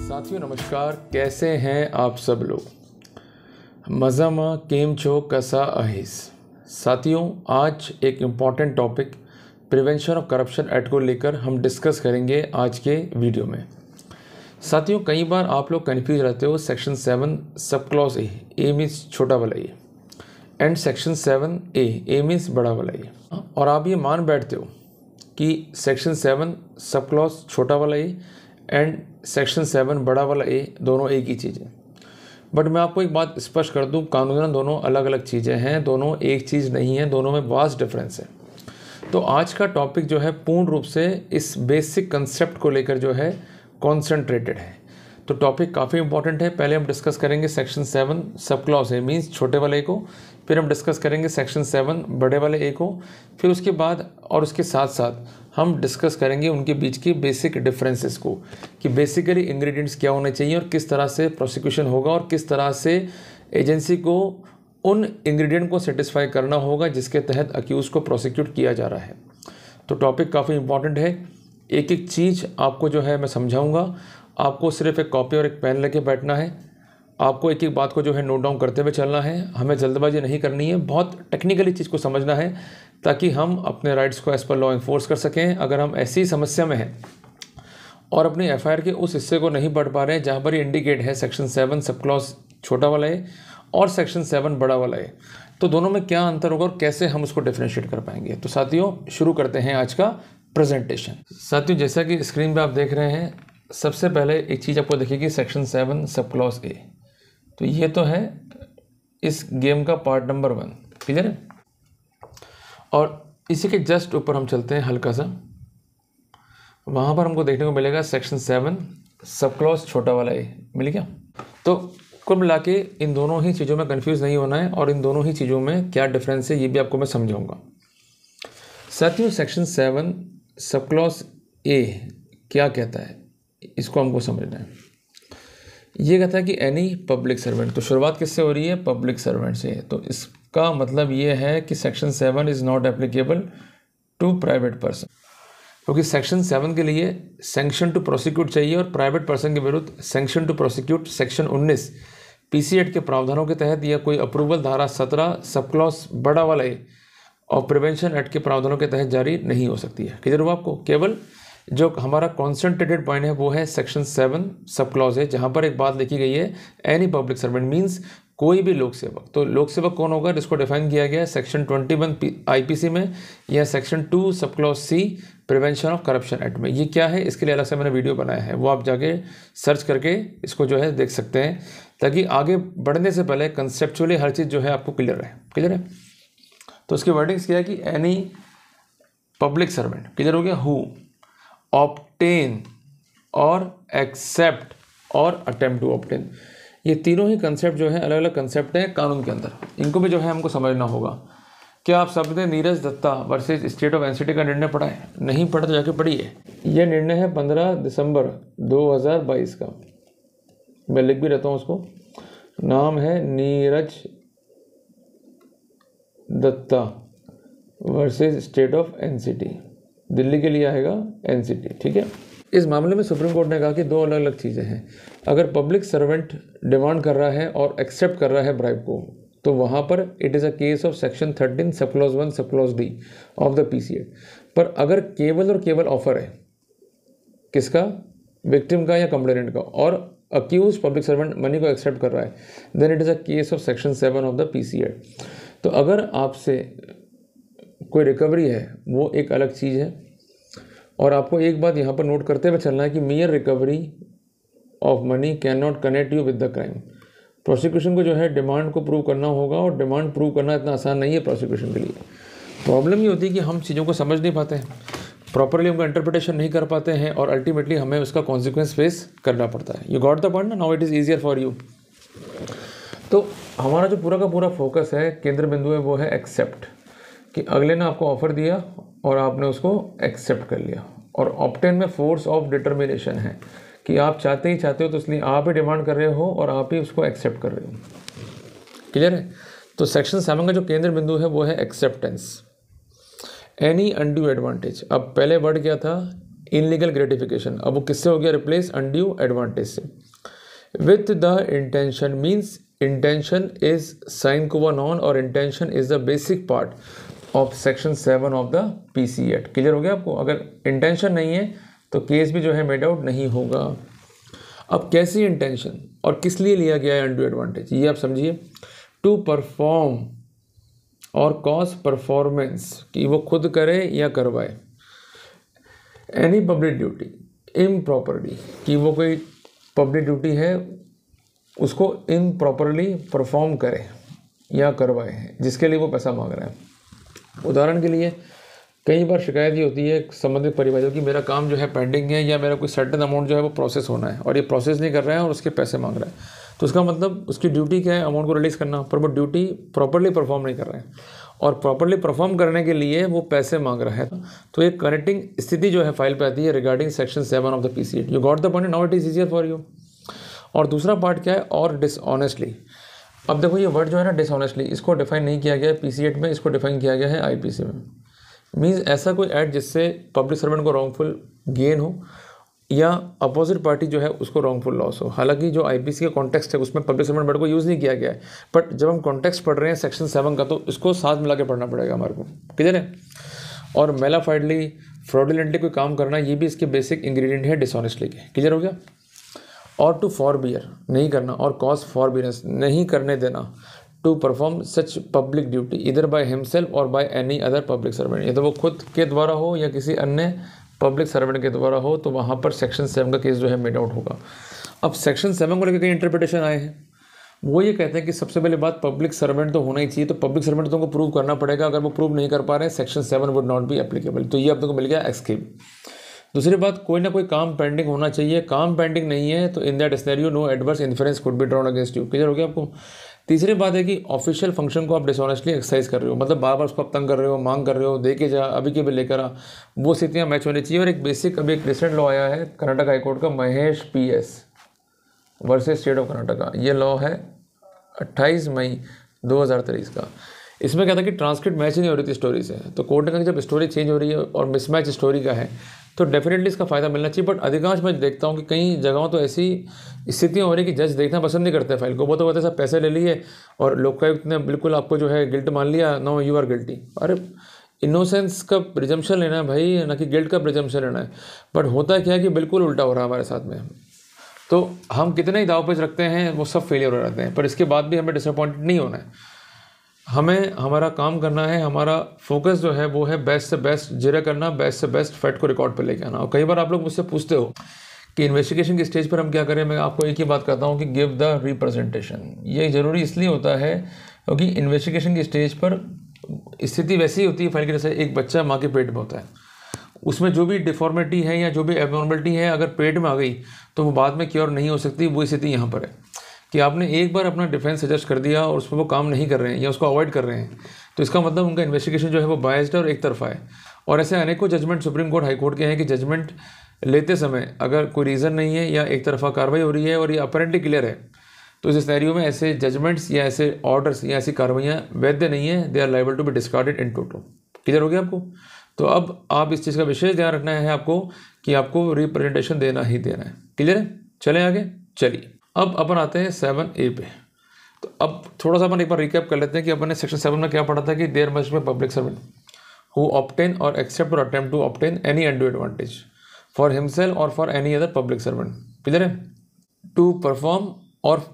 साथियों नमस्कार, कैसे हैं आप सब लोग। मज़ामा केम छो कसा अहिस। साथियों, आज एक important topic prevention of corruption act को लेकर हम डिस्कस करेंगे आज के वीडियो में। साथियों, कई बार आप लोग कन्फ्यूज रहते हो सेक्शन 7 सब क्लॉज ए मीन्स छोटा वाला ए एंड सेक्शन 7 ए मीन्स बड़ा वाला ए, और आप ये मान बैठते हो कि सेक्शन 7 सब क्लॉज छोटा वाला ए एंड सेक्शन 7 बड़ा वाला ए दोनों एक ही चीज़ है। बट मैं आपको एक बात स्पष्ट कर दूं, कानूनन दोनों अलग अलग चीज़ें हैं, दोनों एक चीज़ नहीं है, दोनों में वास्ट डिफरेंस है। तो आज का टॉपिक जो है पूर्ण रूप से इस बेसिक कंसेप्ट को लेकर जो है कॉन्सेंट्रेटेड है। तो टॉपिक काफ़ी इंपॉर्टेंट है। पहले हम डिस्कस करेंगे सेक्शन 7 सब क्लॉज ए मीन्स छोटे वाले ए को, फिर हम डिस्कस करेंगे सेक्शन 7 बड़े वाले ए को, फिर उसके बाद और उसके साथ साथ हम डिस्कस करेंगे उनके बीच की बेसिक डिफरेंसेस को, कि बेसिकली इंग्रेडिएंट्स क्या होने चाहिए और किस तरह से प्रोसिक्यूशन होगा और किस तरह से एजेंसी को उन इंग्रेडिएंट को सेटिस्फाई करना होगा जिसके तहत अक्यूज़ को प्रोसिक्यूट किया जा रहा है। तो टॉपिक काफ़ी इंपॉर्टेंट है। एक एक चीज़ आपको जो है मैं समझाऊंगा। आपको सिर्फ एक कॉपी और एक पेन लेके बैठना है। आपको एक एक बात को जो है नोट डाउन करते हुए चलना है। हमें जल्दबाजी नहीं करनी है, बहुत टेक्निकली चीज़ को समझना है ताकि हम अपने राइट्स को एज पर लॉ इन्फोर्स कर सकें। अगर हम ऐसी समस्या में हैं और अपनी एफआईआर के उस हिस्से को नहीं पढ़ पा रहे हैं जहाँ पर ये इंडिकेट है सेक्शन 7 सब क्लॉज छोटा वाला है और सेक्शन 7 बड़ा वाला है, तो दोनों में क्या अंतर होगा और कैसे हम उसको डिफ्रेंशिएट कर पाएंगे। तो साथियों, शुरू करते हैं आज का प्रेजेंटेशन। साथियों, जैसा कि स्क्रीन पर आप देख रहे हैं, सबसे पहले एक चीज़ आपको दिखेगी सेक्शन 7 सब क्लॉज ए। तो ये तो है इस गेम का पार्ट नंबर 1, क्लियर है। और इसी के जस्ट ऊपर हम चलते हैं हल्का सा, वहाँ पर हमको देखने को मिलेगा सेक्शन 7 सब क्लॉज छोटा वाला ए, मिल गया। तो कुल मिला के इन दोनों ही चीज़ों में कंफ्यूज नहीं होना है और इन दोनों ही चीज़ों में क्या डिफरेंस है ये भी आपको मैं समझाऊंगा। साथियों, सेक्शन 7 सब क्लॉज ए क्या कहता है इसको हमको समझना है। ये कहता है कि एनी पब्लिक सर्वेंट, तो शुरुआत किससे हो रही है? पब्लिक सर्वेंट से। तो इसका मतलब ये है कि section 7 is not applicable to private person, क्योंकि सेक्शन 7 के लिए सैंक्शन टू प्रोसिक्यूट चाहिए और प्राइवेट पर्सन के विरुद्ध sanction to prosecute section 19 PC act के प्रावधानों के तहत या कोई अप्रूवल धारा 17 सब क्लॉज बड़ा वाला ए और प्रिवेंशन एक्ट के प्रावधानों के तहत जारी नहीं हो सकती है। क्लियर हुआ आपको? केवल जो हमारा कॉन्सेंट्रेटेड पॉइंट है वो है सेक्शन 7 सब क्लॉज है, जहाँ पर एक बात लिखी गई है एनी पब्लिक सर्वेंट मीन्स कोई भी लोक सेवक। तो लोक सेवक कौन होगा जिसको डिफाइन किया गया है सेक्शन 21 आईपीसी में या section 2 sub clause C prevention of corruption act में। ये क्या है, इसके लिए अलग से मैंने वीडियो बनाया है, वो आप जाके सर्च करके इसको जो है देख सकते हैं, ताकि आगे बढ़ने से पहले कंसेप्चुअली हर चीज़ जो है आपको क्लियर रहे। क्लियर है? तो उसकी वर्डिंग्स क्या है कि एनी पब्लिक सर्वेंट, क्लियर हो गया, हु ऑब्टेन और एक्सेप्ट और अटेम्प्ट टू ऑब्टेन, ये तीनों ही कंसेप्ट जो है अलग अलग कंसेप्ट हैं कानून के अंदर, इनको भी जो है हमको समझना होगा। क्या आप सबने Neeraj Dutta versus state of NCT का निर्णय पढ़ा है? नहीं पढ़ा तो जाके पढ़िए। यह निर्णय है 15 दिसंबर 2022 का, मैं लिख भी रहता हूँ उसको। नाम है Neeraj Dutta versus state of NCT, Delhi के लिए आएगा एनसीटी, ठीक है। इस मामले में सुप्रीम कोर्ट ने कहा कि दो अलग अलग चीज़ें हैं। अगर पब्लिक सर्वेंट डिमांड कर रहा है और एक्सेप्ट कर रहा है ब्राइब को, तो वहाँ पर it is a case of section 13 sub clause 1 sub clause D of the PC act. पर अगर केवल और केवल ऑफर है, किसका? विक्टिम का या कंप्लेनेंट का, और अक्यूज पब्लिक सर्वेंट मनी को एक्सेप्ट कर रहा है, then it is a case of section 7 of the PC act. तो अगर आपसे कोई रिकवरी है वो एक अलग चीज़ है, और आपको एक बात यहाँ पर नोट करते हुए चलना है कि मियर recovery of money can not connect you with the crime. Prosecution को जो है डिमांड को प्रूव करना होगा, और डिमांड प्रूव करना इतना आसान नहीं है प्रोसिक्यूशन के लिए। प्रॉब्लम ये होती है कि हम चीज़ों को समझ नहीं पाते हैं, प्रॉपरली उनका इंटरप्रिटेशन नहीं कर पाते हैं, और अल्टीमेटली हमें उसका कॉन्सिक्वेंस फेस करना पड़ता है। यू गॉट द पॉइंट ना? Now it is easier for you. तो हमारा जो पूरा का पूरा फोकस है, केंद्र बिंदु है, वो है एक्सेप्ट, कि अगले ने आपको ऑफर दिया और आपने उसको एक्सेप्ट कर लिया। और ऑब्टेन में फोर्स ऑफ डिटर्मिनेशन है कि आप चाहते ही चाहते हो, तो इसलिए आप ही डिमांड कर रहे हो और आप ही उसको एक्सेप्ट कर रहे हो। क्लियर है? तो सेक्शन 7 का जो केंद्र बिंदु है वो है एक्सेप्टेंस। Any undue advantage. अब पहले वर्ड क्या था? इनलीगल ग्रेटिफिकेशन, अब वो किससे हो गया रिप्लेस, अनड्यू एडवांटेज से। With the intention means intention is sine को नॉन और intention is the basic part of section 7 of the PC act. Clear हो गया आपको? अगर इंटेंशन नहीं है तो केस भी जो है मेड आउट नहीं होगा। अब कैसी इंटेंशन और किस लिए लिया गया है अनड्यू एडवांटेज, ये आप समझिए। टू परफॉर्म और कॉज परफॉर्मेंस, कि वो खुद करे या करवाए एनी पब्लिक ड्यूटी इम्प्रॉपरली, कि वो कोई पब्लिक ड्यूटी है उसको इम्प्रॉपरली परफॉर्म करे या करवाए, जिसके लिए वो पैसा मांग रहा है। उदाहरण के लिए कई बार शिकायत ये होती है संबंधित परिवारों की, मेरा काम जो है पेंडिंग है या मेरा कोई सर्टेन अमाउंट जो है वो प्रोसेस होना है और ये प्रोसेस नहीं कर रहा है और उसके पैसे मांग रहा है। तो उसका मतलब उसकी ड्यूटी क्या है, अमाउंट को रिलीज़ करना, पर वो ड्यूटी प्रॉपर्ली परफॉर्म नहीं कर रहे हैं और प्रॉपर्ली परफॉर्म करने के लिए वो पैसे मांग रहा है। तो एक कनेक्टिंग स्थिति जो है फाइल पे आती है regarding section 7 of the PC act. You got the point, now it is easier for you. और दूसरा पार्ट क्या है, और डिसऑनेस्टली। अब देखो ये वर्ड जो है ना डिसऑनेस्टली, इसको डिफाइन नहीं किया गया है पीसी एक्ट में, इसको डिफाइन किया गया है आईपीसी में। मीन्स ऐसा कोई एक्ट जिससे पब्लिक सर्वेंट को रॉन्गफुल गेन हो या अपोजिट पार्टी जो है उसको रॉन्गफुल लॉस हो। हालांकि जो आईपीसी का कॉन्टेक्स्ट है उसमें पब्लिक सर्वेंट वर्ड को यूज़ नहीं किया गया है, बट जब हम कॉन्टेक्स्ट पढ़ रहे हैं सेक्शन 7 का तो इसको साथ मिला के पढ़ना पड़ेगा हमारे को। क्लियर है? और मेलाफाइडली फ्रॉडुलेंटली कोई काम करना, ये भी इसके बेसिक इंग्रेडिएंट है डिसऑनेस्टली के। क्लियर हो गया? और टू फॉरबियर नहीं करना और कॉज फॉरबियरेंस नहीं करने देना, to perform such public duty either by himself और by any other public servant, या तो वो खुद के द्वारा हो या किसी अन्य पब्लिक सर्वेंट के द्वारा हो, तो वहाँ पर सेक्शन 7 का केस जो है मेड आउट होगा। अब सेक्शन 7 को लेकर कई इंटरप्रिटेशन आए हैं। वो ये कहते हैं कि सबसे पहले बात पब्लिक सर्वेंट तो होना ही चाहिए, तो पब्लिक सर्वेंट तो उनको प्रूव करना पड़ेगा, अगर वो प्रूव नहीं कर पा रहे हैं section 7 would not be applicable. तो ये आप लोगों को मिल गया एस्केप। दूसरी बात, कोई ना कोई काम पेंडिंग होना चाहिए, काम पेंडिंग नहीं है तो in that scenario no adverse influence could be drawn against you. Clear हो गया आपको? तीसरी बात है कि ऑफिशियल फंक्शन को आप डिसऑनेस्टली एक्सरसाइज कर रहे हो, मतलब बार बार उसको आप तंग कर रहे हो, मांग कर रहे हो, दे के जा, अभी के भी लेकर आ, वो स्थितियाँ मैच होनी चाहिए। और एक बेसिक अभी एक रिसेंट लॉ आया है कर्नाटक हाईकोर्ट का, Mahesh PS versus state of Karnataka. ये लॉ है 28 मई 2023 का। इसमें क्या था कि ट्रांसक्रिप्ट मैच नहीं हो रही थी स्टोरी से, तो कोर्ट ने कहा कि जब स्टोरी चेंज हो रही है और मिसमैच स्टोरी का है तो डेफिनेटली इसका फ़ायदा मिलना चाहिए। बट अधिकांश मैं देखता हूँ कि कई जगहों तो ऐसी स्थितियाँ हो रही कि जज देखना पसंद नहीं करते फाइल को, वो तो कहते सब पैसे ले लिए और लोकायुक्त ने बिल्कुल आपको जो है गिल्ट मान लिया, नो यू आर गिल्टी। अरे इनोसेंस का प्रिजम्पशन लेना है भाई, ना कि गिल्ट का प्रिजम्पशन लेना है। बट होता क्या है कि बिल्कुल उल्टा हो रहा है हमारे साथ में, तो हम कितने ही दाव पेच रखते हैं वो सब फेलियर हो जाते हैं, पर इसके बाद भी हमें डिसअपॉइंटेड नहीं होना है। हमें हमारा काम करना है, हमारा फोकस जो है वो है बेस्ट से बेस्ट जिरा करना, बेस्ट से बेस्ट फैक्ट को रिकॉर्ड पर लेके आना। और कई बार आप लोग मुझसे पूछते हो कि इन्वेस्टिगेशन की स्टेज पर हम क्या करें, मैं आपको एक ही बात कहता हूँ कि गिव द रिप्रेजेंटेशन। ये ज़रूरी इसलिए होता है क्योंकि इन्वेस्टिगेशन की स्टेज पर स्थिति वैसी ही होती है फाइल की, जैसे एक बच्चा माँ के पेट में होता है, उसमें जो भी डिफॉर्मिटी है या जो भी एबनॉर्मलिटी है अगर पेट में आ गई तो वो बाद में क्योर नहीं हो सकती। वो स्थिति यहाँ पर है कि आपने एक बार अपना डिफेंस सजेस्ट कर दिया और उसमें वो काम नहीं कर रहे हैं या उसको अवॉइड कर रहे हैं, तो इसका मतलब उनका इन्वेस्टिगेशन जो है वो बायस्ड और एक तरफा है। और ऐसे अनेकों judgement supreme court high court के हैं कि जजमेंट लेते समय अगर कोई रीज़न नहीं है या एक तरफा कार्रवाई हो रही है और ये अपरेंटली क्लियर है, तो इस सिनेरियो में ऐसे जजमेंट्स या ऐसे ऑर्डर्स या ऐसी कार्रवाइयाँ वैध नहीं है, they are liable to be discarded in toto. Clear हो गया आपको? तो अब आप इस चीज़ का विशेष ध्यान रखना है आपको कि आपको रिप्रेजेंटेशन देना ही देना है। क्लियर है? चलें आगे। चलिए अब अपन आते हैं 7A पे। तो अब थोड़ा सा अपन एक बार रिकैप कर लेते हैं कि अपन ने सेक्शन 7 में क्या पढ़ा था कि there must be public servant who obtain और एक्सेप्ट और attempt to obtain any undue advantage for himself और for any other public servant. Clear है? टू परफॉर्म और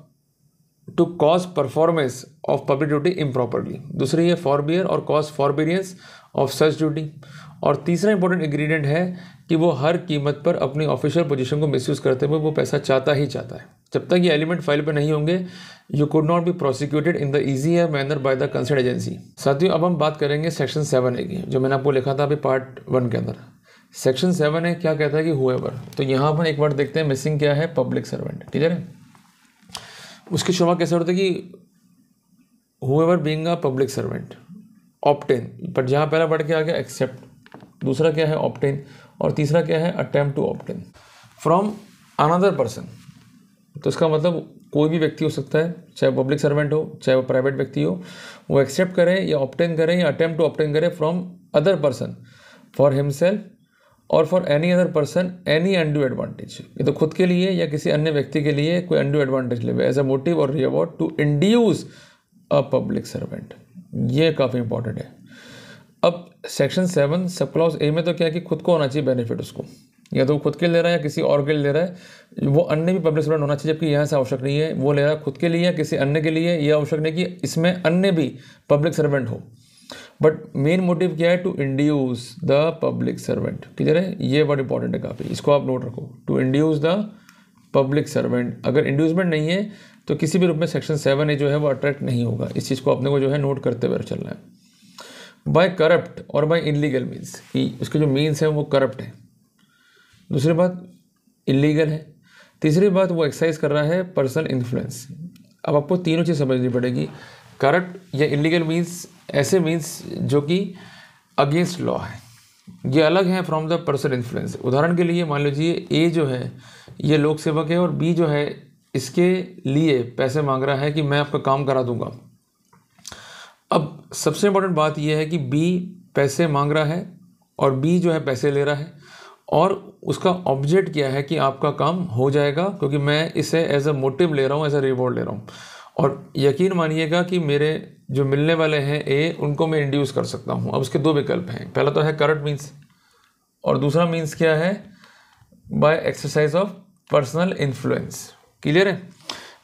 to cause performance of public duty improperly. दूसरी है forbear और cause forbearance of such duty. और तीसरा इंपॉर्टेंट इंग्रेडिएंट है कि वो हर कीमत पर अपनी ऑफिशियल पोजीशन को मिसयूज करते हुए वो पैसा चाहता ही चाहता है। जब तक ये एलिमेंट फाइल पर नहीं होंगे you could not be prosecuted in the easier manner by the concern agency. साथियों अब हम बात करेंगे सेक्शन 7A की, जो मैंने आपको लिखा था अभी पार्ट 1 के अंदर। सेक्शन 7A क्या कहता है कि हुएवर, तो यहाँ पर एक वर्ड देखते हैं मिसिंग क्या है, पब्लिक सर्वेंट। क्लियर है? उसकी शुरुआत कैसे होती है कि whoever being a public servant obtain, पर जहाँ पहला वर्ड क्या आ गया एक्सेप्ट, दूसरा क्या है ऑब्टेन और तीसरा क्या है attempt to obtain from another person. तो इसका मतलब कोई भी व्यक्ति हो सकता है, चाहे पब्लिक सर्वेंट हो चाहे वो प्राइवेट व्यक्ति हो, वो एक्सेप्ट करें या ऑब्टेन करें या अटेम्प्ट टू ऑब्टेन करें from other person for himself और for any other person any undue advantage, ये तो खुद के लिए या किसी अन्य व्यक्ति के लिए कोई अनड्यू एडवांटेज लेवे एज अ मोटिव और reward to induce a public servant. ये काफ़ी इंपॉर्टेंट है। अब सेक्शन 7 सब क्लॉज ए में तो क्या है कि खुद को होना चाहिए बेनिफिट उसको, या तो वो खुद के लिए ले रहा है या किसी और के लिए ले रहा है, वो अन्य भी पब्लिक सर्वेंट होना चाहिए, जबकि यहाँ से आवश्यक नहीं है। वो ले रहा है खुद के लिए या किसी अन्य के लिए, ये आवश्यक नहीं कि इसमें अन्य भी पब्लिक सर्वेंट हो, बट मेन मोटिव क्या है, to induce the public servant. Clear है, ये वर्ड इंपॉर्टेंट है काफ़ी, इसको आप नोट रखो, to induce the public servant. अगर इंड्यूसमेंट नहीं है तो किसी भी रूप में सेक्शन 7 ए जो है वो अट्रैक्ट नहीं होगा। इस चीज़ को अपने को जो है नोट करते हुए चलना है। बाय करप्ट और बाय इलीगल मीन्स, कि उसके जो मीन्स है वो करप्ट है। दूसरी बात इलीगल है। तीसरी बात वो एक्सरसाइज कर रहा है पर्सनल इन्फ्लुएंस। अब आपको तीनों चीज़ समझनी पड़ेगी। करप्ट या इलीगल मीन्स ऐसे मीन्स जो कि अगेंस्ट लॉ है, ये अलग है फ्रॉम द पर्सनल इन्फ्लुएंस। उदाहरण के लिए मान लीजिए ए जो है ये लोक सेवक है और बी जो है इसके लिए पैसे मांग रहा है कि मैं आपका काम करा दूंगा। अब सबसे इम्पोर्टेंट बात यह है कि बी पैसे मांग रहा है और बी जो है पैसे ले रहा है, और उसका ऑब्जेक्ट क्या है कि आपका काम हो जाएगा क्योंकि मैं इसे एज अ मोटिव ले रहा हूँ, एज अ रिवॉर्ड ले रहा हूँ। और यकीन मानिएगा कि मेरे जो मिलने वाले हैं ए, उनको मैं इंड्यूस कर सकता हूँ। अब उसके दो विकल्प हैं, पहला तो है करप्ट मीन्स और दूसरा मीन्स क्या है, by exercise of personal influence. Clear है।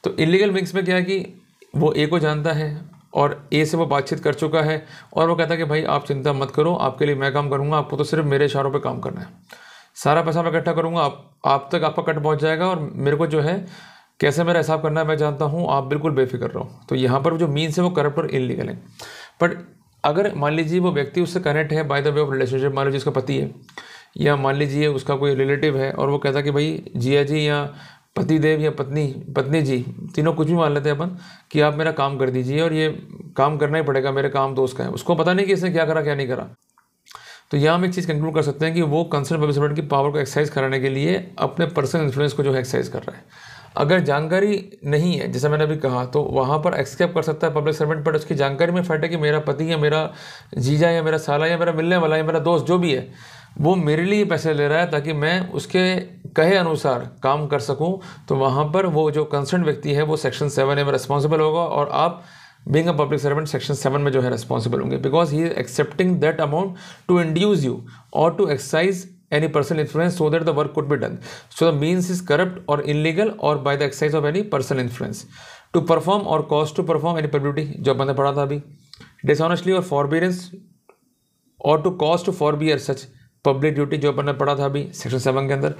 तो इलीगल मीन्स में क्या है कि वो ए को जानता है और ए से वो बातचीत कर चुका है और वो कहता है कि भाई आप चिंता मत करो, आपके लिए मैं काम करूँगा, आपको तो सिर्फ मेरे इशारों पे काम करना है, सारा पैसा मैं इकट्ठा करूँगा, आप तक आपका कट पहुँच जाएगा और मेरे को जो है कैसे मेरा हिसाब करना है मैं जानता हूँ, आप बिल्कुल बेफिक्र रहो। तो यहाँ पर जो मीन्स है वो करप्ट और इलीगल है। बट अगर मान लीजिए वो व्यक्ति उससे कनेक्ट है by the way of relationship, मान लीजिए उसका पति है या मान लीजिए उसका कोई रिलेटिव है और वो कहता है कि भाई जिया जी या पति देव या पत्नी जी, तीनों कुछ भी मान लेते हैं अपन, कि आप मेरा काम कर दीजिए और ये काम करना ही पड़ेगा, मेरे काम दोस्त का है, उसको पता नहीं कि इसने क्या करा क्या नहीं करा। तो यहाँ हम एक चीज़ कंक्लूड कर सकते हैं कि वो कंसर्न पब्लिक सर्वेंट की पावर को एक्सरसाइज कराने के लिए अपने पर्सनल इन्फ्लुएंस को जो है एक्सरसाइज कर रहा है। अगर जानकारी नहीं है, जैसा मैंने अभी कहा, तो वहाँ पर एक्सेप्ट कर सकता है पब्लिक सर्वेंट, पर उसकी जानकारी में फैट है कि मेरा पति या मेरा जीजा या मेरा साला या मेरा मिलने वाला या मेरा दोस्त जो भी है वो मेरे लिए पैसे ले रहा है ताकि मैं उसके कहे अनुसार काम कर सकूं, तो वहाँ पर वो जो कंसर्न व्यक्ति है वो सेक्शन 7 में रिस्पॉन्सिबल होगा और आप being a public servant section 7 में जो है रिस्पॉन्सिबल होंगे, because he is accepting that amount to induce you और to exercise any personal influence so that the work could be done. So the means is corrupt or illegal or by the exercise of any personal influence to perform or cause to perform any public duty, जो मैंने पढ़ा था अभी, dishonestly or forbearance or to cause to forbear such public duty, जो मैंने पढ़ा था अभी सेक्शन 7 के अंदर,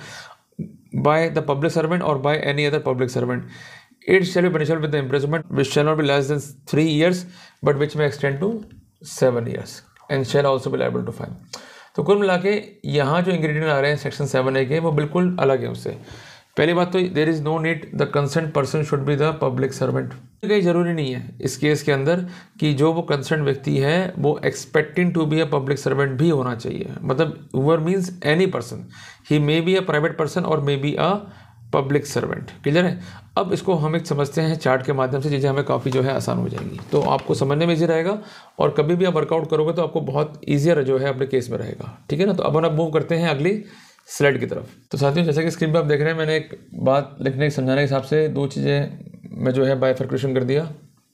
by the public servant or by any other public servant. It shall be punishable with the imprisonment which shall not be less than 3 years but which may extend to 7 years and shall also be liable to fine. तो कुल मिला के यहाँ जो ingredient आ रहे हैं section 7A के वो बिल्कुल अलग है उससे। पहली बात तो there is no need the concern person should be the public servant. कहीं ज़रूरी नहीं है इस केस के अंदर कि जो वो कंसर्न व्यक्ति है वो expecting to be a public servant भी होना चाहिए। मतलब whoever means any person, he may be a private person और may be a public servant. Clear है। अब इसको हम एक समझते हैं चार्ट के माध्यम से, चीज़ें हमें काफ़ी जो है आसान हो जाएंगी, तो आपको समझने में ईजी रहेगा और कभी भी आप वर्कआउट करोगे तो आपको बहुत ईजियर जो है अपने केस में रहेगा। ठीक है ना। तो अब हम मूव करते हैं अगली स्लाइड की तरफ। तो साथियों जैसे कि स्क्रीन पर आप देख रहे हैं, मैंने एक बात लिखने समझाने के हिसाब से दो चीज़ें मैं जो है बाइफर्केशन कर दिया।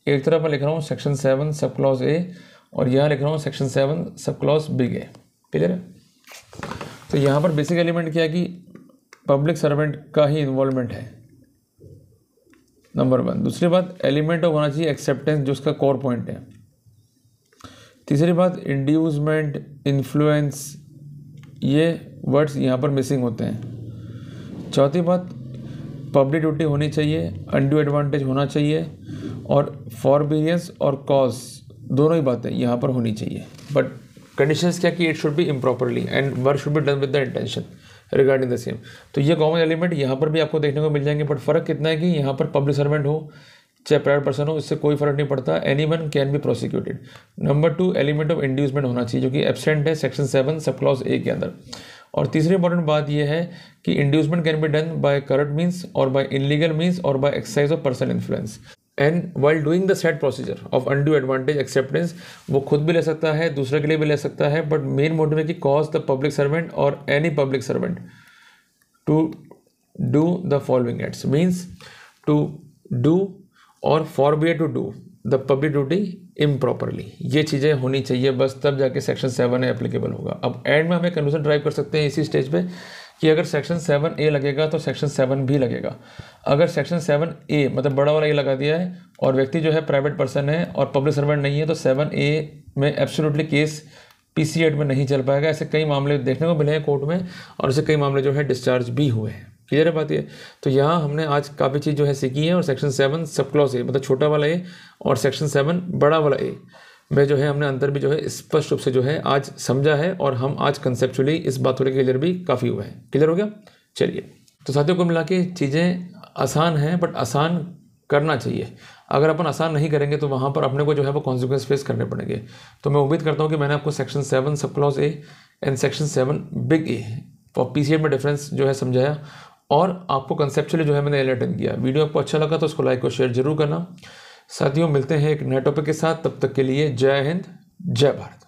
एक तरफ मैं लिख रहा हूँ सेक्शन 7 सब क्लॉज ए और यहाँ लिख रहा हूँ सेक्शन 7 सब क्लॉज बिग ए। क्लियर है। तो यहाँ पर बेसिक एलिमेंट क्या है कि पब्लिक सर्वेंट का ही इन्वॉल्वमेंट है, नंबर 1। दूसरी बात एलिमेंट ऑफ होना चाहिए एक्सेप्टेंस, जो उसका कोर पॉइंट है। तीसरी बात इंड्यूसमेंट, इन्फ्लुएंस, ये वर्ड्स यहाँ पर मिसिंग होते हैं। चौथी बात पब्लिक ड्यूटी होनी चाहिए, अनड्यू एडवांटेज होना चाहिए और फॉरबियरेंस और कॉज दोनों ही बातें यहाँ पर होनी चाहिए। बट कंडीशंस क्या कि it should be improperly and work should be done with the intention regarding the same. तो ये कॉमन एलिमेंट यहाँ पर भी आपको देखने को मिल जाएंगे, बट फ़र्क कितना है कि यहाँ पर पब्लिक सर्वेंट हो चाहे प्राइवेट पर्सन हो, इससे कोई फर्क नहीं पड़ता, anyone can be prosecuted. Number 2 element of inducement होना चाहिए, जो कि एब्सेंट है सेक्शन 7 सब क्लॉज ए के अंदर। और तीसरी इंपॉर्टेंट बात यह है कि inducement can be done by corrupt means और बाय इलीगल मीन्स और by exercise of personal influence. And while doing the set procedure of undue advantage acceptance, वो खुद भी ले सकता है, दूसरे के लिए भी ले सकता है, बट मेन मोटिव है कि कॉज द पब्लिक सर्वेंट और any public servant to do the following acts, means to do और forbear to do the public duty improperly. ये चीज़ें होनी चाहिए बस, तब जाके सेक्शन 7 एप्लीकेबल होगा। अब एंड में हमें कंक्लूजन ड्राइव कर सकते हैं इसी स्टेज पे कि अगर सेक्शन 7A लगेगा तो सेक्शन 7 भी लगेगा। अगर सेक्शन 7A मतलब बड़ा वाला ये लगा दिया है और व्यक्ति जो है प्राइवेट पर्सन है और पब्लिक सर्वेंट नहीं है, तो 7A में एब्सोल्युटली केस PC एक्ट में नहीं चल पाएगा। ऐसे कई मामले देखने को मिले हैं कोर्ट में और ऐसे कई मामले जो है डिस्चार्ज भी हुए हैं। क्लियर है बात ये? तो यहाँ हमने आज काफ़ी चीज़ जो है सीखी है, और सेक्शन 7 सब क्लॉज ए मतलब छोटा वाला ए और सेक्शन 7 बड़ा वाला ए में जो है हमने अंतर भी जो है स्पष्ट रूप से जो है आज समझा है, और हम आज कंसेप्चुअली इस बात को लेकर क्लियर भी काफ़ी हुआ है। क्लियर हो गया? चलिए, तो साथियों को मिला के चीज़ें आसान हैं, बट आसान करना चाहिए। अगर अपन आसान नहीं करेंगे तो वहाँ पर अपने को जो है वो कॉन्सिक्वेंस फेस करने पड़ेंगे। तो मैं उम्मीद करता हूँ कि मैंने आपको section 7 sub clause A and section 7 big A और PCA में डिफरेंस जो है समझाया, और आपको कंसेप्चुअली जो है मैंने एलर्टन किया। वीडियो आपको अच्छा लगा तो उसको लाइक और शेयर जरूर करना। साथियों, मिलते हैं एक नए टॉपिक के साथ, तब तक के लिए जय हिंद, जय भारत।